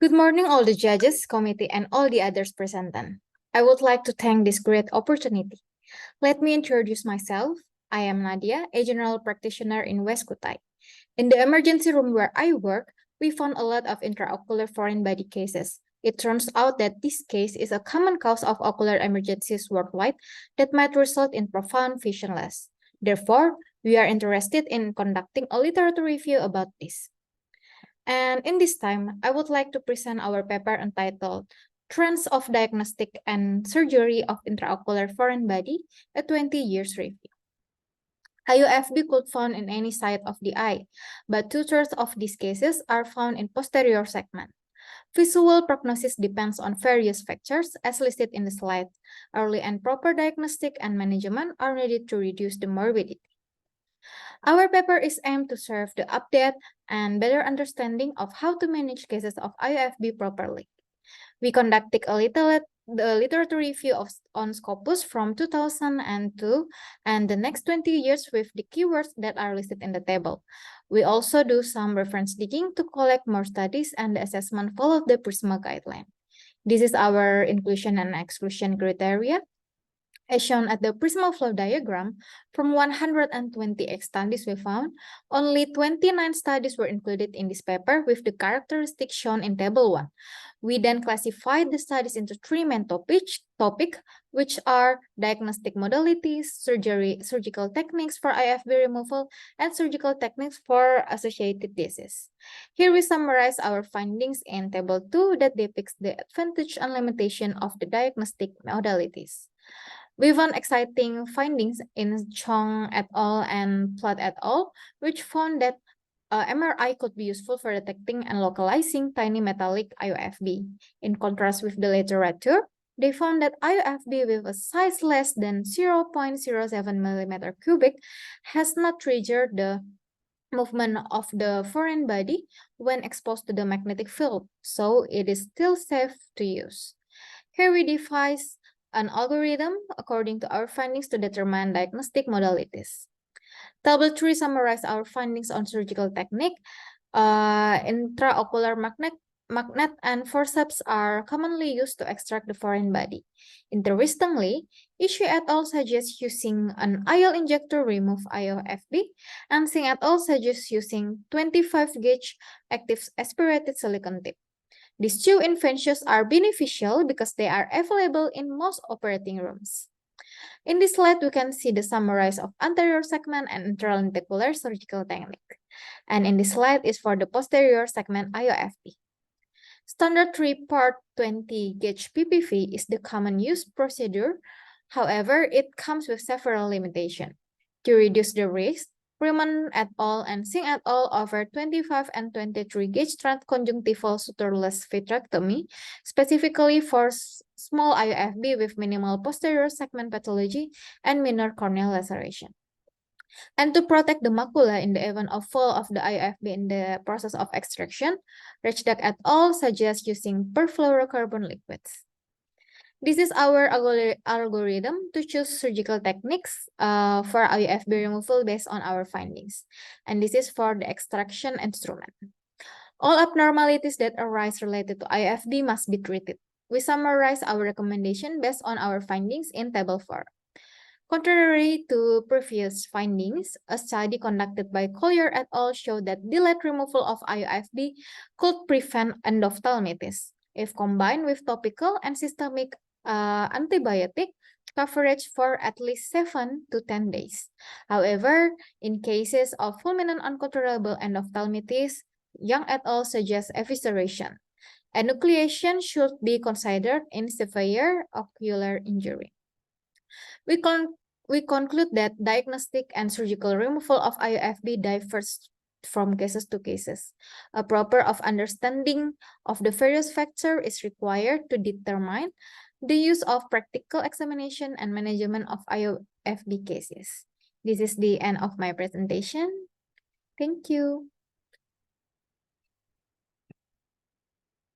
Good morning, all the judges, committee, and all the others present. I would like to thank this great opportunity. Let me introduce myself. I am Nadya, a general practitioner in West Kutai. In the emergency room where I work, we found a lot of intraocular foreign body cases. It turns out that this case is a common cause of ocular emergencies worldwide that might result in profound vision loss. Therefore, we are interested in conducting a literature review about this. And in this time, I would like to present our paper entitled Trends of Diagnostic and Surgery of Intraocular Foreign Body, a 20 years review. IOFB could found in any side of the eye, but 2/3 of these cases are found in posterior segment. Visual prognosis depends on various factors as listed in the slide. Early and proper diagnostic and management are needed to reduce the morbidity. Our paper is aimed to serve the update and better understanding of how to manage cases of IOFB properly. We conducted the literature review on Scopus from 2002 and the next 20 years with the keywords that are listed in the table. We also do some reference digging to collect more studies, and the assessment followed the PRISMA guideline. This is our inclusion and exclusion criteria. As shown at the Prisma flow diagram, from 128 studies we found, only 29 studies were included in this paper with the characteristics shown in Table 1. We then classified the studies into three main topics, which are diagnostic modalities, surgical techniques for IFB removal, and surgical techniques for associated disease. Here we summarize our findings in Table 2 that depicts the advantage and limitation of the diagnostic modalities. We found exciting findings in Chong et al. And Platt et al., which found that MRI could be useful for detecting and localizing tiny metallic IOFB. In contrast with the literature, they found that IOFB with a size less than 0.07 millimeter cubic has not triggered the movement of the foreign body when exposed to the magnetic field, so it is still safe to use. Here we devised an algorithm according to our findings to determine diagnostic modalities. Table 3 summarizes our findings on surgical technique. Intraocular magnet and forceps are commonly used to extract the foreign body. Interestingly, Ishii et al. Suggests using an IL injector remove IOFB, and Singh et al. Suggests using 25 gauge active aspirated silicon tip. These two inventions are beneficial because they are available in most operating rooms. In this slide, we can see the summary of anterior segment and intralenticular surgical technique. And in this slide is for the posterior segment IOFB. Standard 3 part 20 gauge PPV is the common use procedure. However, it comes with several limitations. To reduce the risk, Freeman et al. And Singh et al. Offer 25 and 23 gauge transconjunctival sutureless vitrectomy, specifically for small IOFB with minimal posterior segment pathology and minor corneal laceration. And to protect the macula in the event of fall of the IOFB in the process of extraction, Rechdak et al. Suggests using perfluorocarbon liquids. This is our algorithm to choose surgical techniques for IOFB removal based on our findings. And this is for the extraction instrument. All abnormalities that arise related to IOFB must be treated. We summarize our recommendation based on our findings in Table 4. Contrary to previous findings, a study conducted by Collier et al. Showed that delayed removal of IOFB could prevent endophthalmitis if combined with topical and systemic antibiotic coverage for at least 7 to 10 days. However, in cases of fulminant uncontrollable endophthalmitis, Young et al. Suggests evisceration. Enucleation should be considered in severe ocular injury. We conclude that diagnostic and surgical removal of IOFB differs from cases to cases. A proper understanding of the various factors is required to determine the use of practical examination and management of IOFB cases. This is the end of my presentation. Thank you.